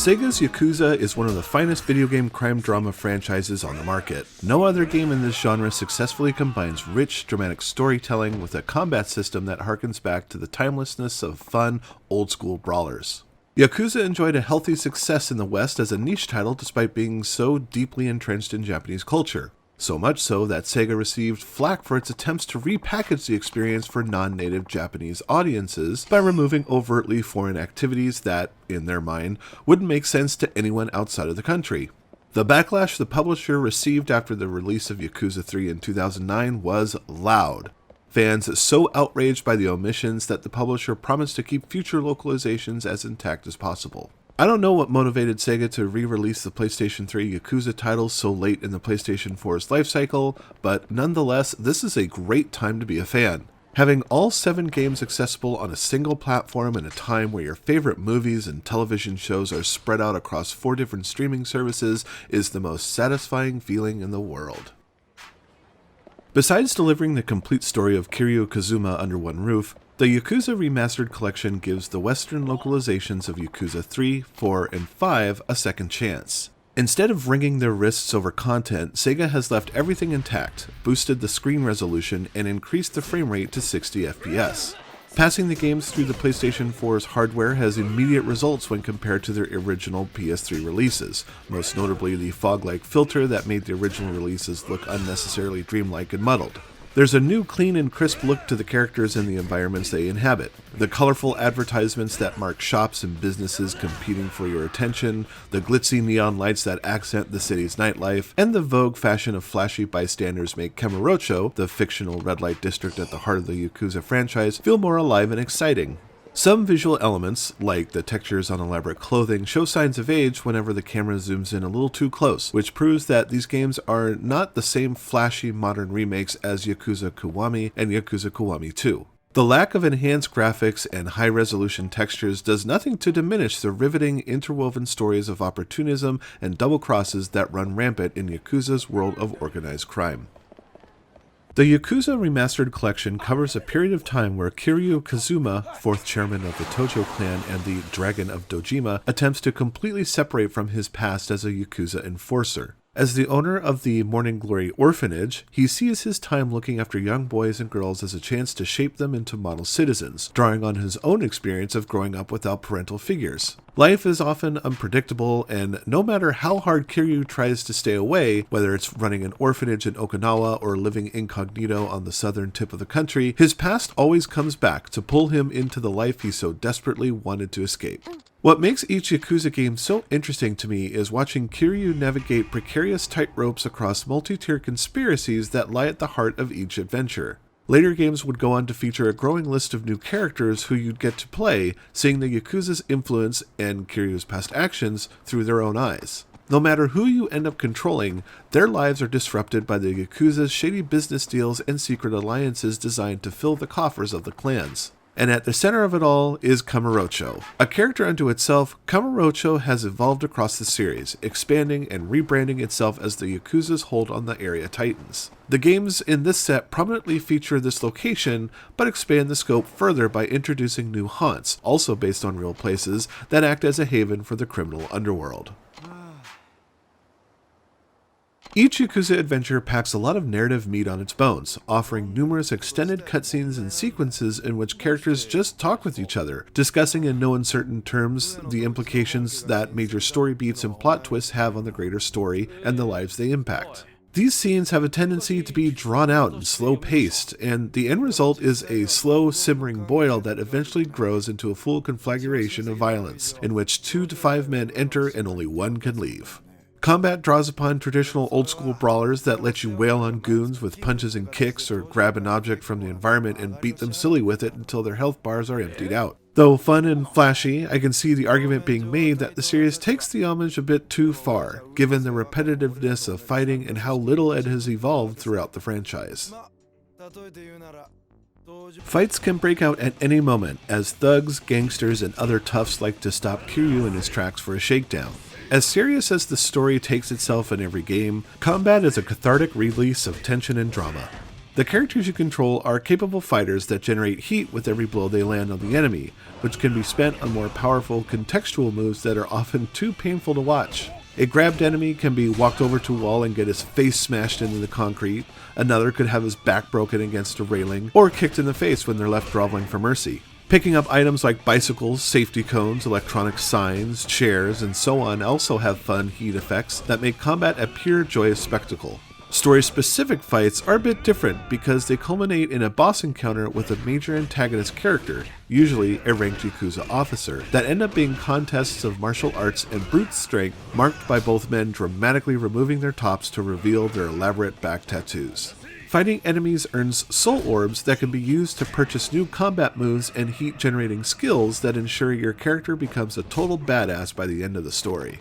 Sega's Yakuza is one of the finest video game crime drama franchises on the market. No other game in this genre successfully combines rich, dramatic storytelling with a combat system that harkens back to the timelessness of fun, old-school brawlers. Yakuza enjoyed a healthy success in the West as a niche title despite being so deeply entrenched in Japanese culture. So much so that Sega received flack for its attempts to repackage the experience for non-native Japanese audiences by removing overtly foreign activities that, in their mind, wouldn't make sense to anyone outside of the country. The backlash the publisher received after the release of Yakuza 3 in 2009 was loud. Fans so outraged by the omissions that the publisher promised to keep future localizations as intact as possible. I don't know what motivated Sega to re-release the PlayStation 3 Yakuza titles so late in the PlayStation 4's lifecycle, but nonetheless, this is a great time to be a fan. Having all 7 games accessible on a single platform in a time where your favorite movies and television shows are spread out across 4 different streaming services is the most satisfying feeling in the world. Besides delivering the complete story of Kiryu Kazuma under one roof, the Yakuza Remastered collection gives the Western localizations of Yakuza 3, 4, and 5 a second chance. Instead of wringing their wrists over content, Sega has left everything intact, boosted the screen resolution, and increased the frame rate to 60 FPS. Passing the games through the PlayStation 4's hardware has immediate results when compared to their original PS3 releases, most notably the fog-like filter that made the original releases look unnecessarily dreamlike and muddled. There's a new clean and crisp look to the characters and the environments they inhabit. The colorful advertisements that mark shops and businesses competing for your attention, the glitzy neon lights that accent the city's nightlife, and the vogue fashion of flashy bystanders make Kamurocho, the fictional red light district at the heart of the Yakuza franchise, feel more alive and exciting. Some visual elements, like the textures on elaborate clothing, show signs of age whenever the camera zooms in a little too close, which proves that these games are not the same flashy modern remakes as Yakuza Kiwami and Yakuza Kiwami 2. The lack of enhanced graphics and high-resolution textures does nothing to diminish the riveting, interwoven stories of opportunism and double crosses that run rampant in Yakuza's world of organized crime. The Yakuza Remastered collection covers a period of time where Kiryu Kazuma, 4th chairman of the Tojo clan and the Dragon of Dojima, attempts to completely separate from his past as a Yakuza enforcer. As the owner of the Morning Glory Orphanage, he sees his time looking after young boys and girls as a chance to shape them into model citizens, drawing on his own experience of growing up without parental figures. Life is often unpredictable, and no matter how hard Kiryu tries to stay away, whether it's running an orphanage in Okinawa or living incognito on the southern tip of the country, his past always comes back to pull him into the life he so desperately wanted to escape. What makes each Yakuza game so interesting to me is watching Kiryu navigate precarious tightropes across multi-tier conspiracies that lie at the heart of each adventure. Later games would go on to feature a growing list of new characters who you'd get to play, seeing the Yakuza's influence and Kiryu's past actions through their own eyes. No matter who you end up controlling, their lives are disrupted by the Yakuza's shady business deals and secret alliances designed to fill the coffers of the clans. And at the center of it all is Kamurocho. A character unto itself, Kamurocho has evolved across the series, expanding and rebranding itself as the Yakuza's hold on the area titans. The games in this set prominently feature this location, but expand the scope further by introducing new haunts, also based on real places, that act as a haven for the criminal underworld. Each Yakuza adventure packs a lot of narrative meat on its bones, offering numerous extended cutscenes and sequences in which characters just talk with each other, discussing in no uncertain terms the implications that major story beats and plot twists have on the greater story and the lives they impact. These scenes have a tendency to be drawn out and slow-paced, and the end result is a slow, simmering boil that eventually grows into a full conflagration of violence, in which 2 to 5 men enter and only 1 can leave. Combat draws upon traditional old-school brawlers that let you wail on goons with punches and kicks or grab an object from the environment and beat them silly with it until their health bars are emptied out. Though fun and flashy, I can see the argument being made that the series takes the homage a bit too far, given the repetitiveness of fighting and how little it has evolved throughout the franchise. Fights can break out at any moment, as thugs, gangsters, and other toughs like to stop Kiryu in his tracks for a shakedown. As serious as the story takes itself in every game, combat is a cathartic release of tension and drama. The characters you control are capable fighters that generate heat with every blow they land on the enemy, which can be spent on more powerful contextual moves that are often too painful to watch. A grabbed enemy can be walked over to a wall and get his face smashed into the concrete, another could have his back broken against a railing, or kicked in the face when they're left groveling for mercy. Picking up items like bicycles, safety cones, electronic signs, chairs, and so on also have fun heat effects that make combat a pure joyous spectacle. Story-specific fights are a bit different because they culminate in a boss encounter with a major antagonist character, usually a ranked Yakuza officer, that end up being contests of martial arts and brute strength marked by both men dramatically removing their tops to reveal their elaborate back tattoos. Fighting enemies earns soul orbs that can be used to purchase new combat moves and heat-generating skills that ensure your character becomes a total badass by the end of the story.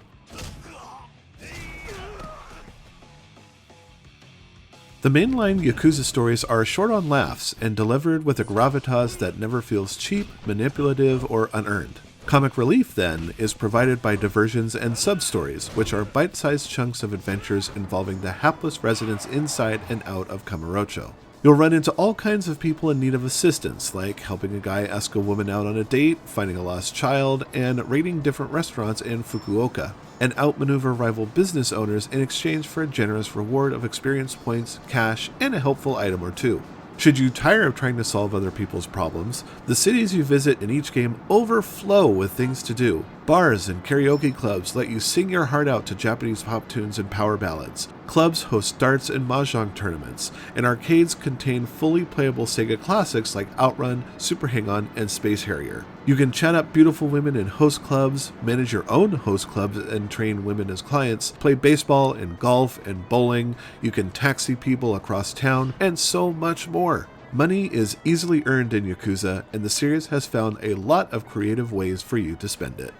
The mainline Yakuza stories are short on laughs and delivered with a gravitas that never feels cheap, manipulative, or unearned. Comic relief, then, is provided by Diversions and sub-stories, which are bite-sized chunks of adventures involving the hapless residents inside and out of Kamurocho. You'll run into all kinds of people in need of assistance, like helping a guy ask a woman out on a date, finding a lost child, and raiding different restaurants in Fukuoka, and outmaneuver rival business owners in exchange for a generous reward of experience points, cash, and a helpful item or two. Should you tire of trying to solve other people's problems, the cities you visit in each game overflow with things to do. Bars and karaoke clubs let you sing your heart out to Japanese pop tunes and power ballads. Clubs host darts and mahjong tournaments, and arcades contain fully playable Sega classics like Outrun, Super Hang-On, and Space Harrier. You can chat up beautiful women in host clubs, manage your own host clubs and train women as clients, play baseball and golf and bowling, you can taxi people across town, and so much more. Money is easily earned in Yakuza, and the series has found a lot of creative ways for you to spend it.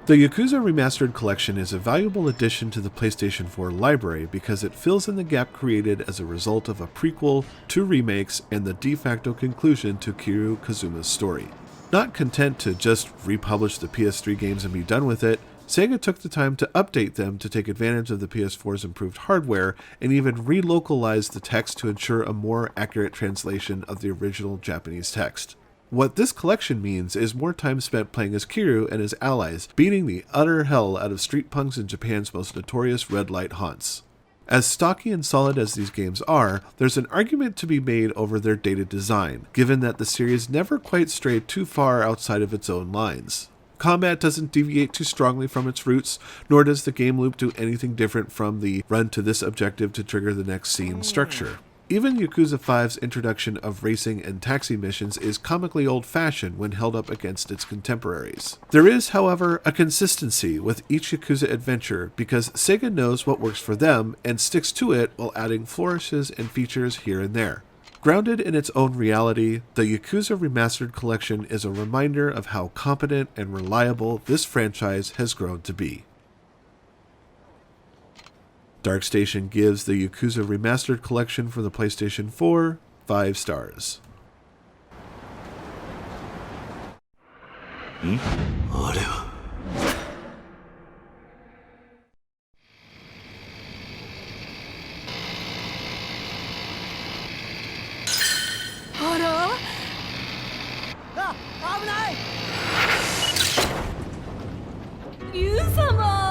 The Yakuza Remastered collection is a valuable addition to the PlayStation 4 library because it fills in the gap created as a result of a prequel, 2 remakes, and the de facto conclusion to Kiryu Kazuma's story. Not content to just republish the PS3 games and be done with it, Sega took the time to update them to take advantage of the PS4's improved hardware and even relocalized the text to ensure a more accurate translation of the original Japanese text. What this collection means is more time spent playing as Kiryu and his allies, beating the utter hell out of street punks in Japan's most notorious red light haunts. As stocky and solid as these games are, there's an argument to be made over their dated design, given that the series never quite strayed too far outside of its own lines. Combat doesn't deviate too strongly from its roots, nor does the game loop do anything different from the run to this objective to trigger the next scene structure. Even Yakuza 5's introduction of racing and taxi missions is comically old-fashioned when held up against its contemporaries. There is, however, a consistency with each Yakuza adventure because Sega knows what works for them and sticks to it while adding flourishes and features here and there. Grounded in its own reality, the Yakuza Remastered collection is a reminder of how competent and reliable this franchise has grown to be. DarkStation gives the Yakuza Remastered collection for the PlayStation 4 5 stars. Ryu-sama!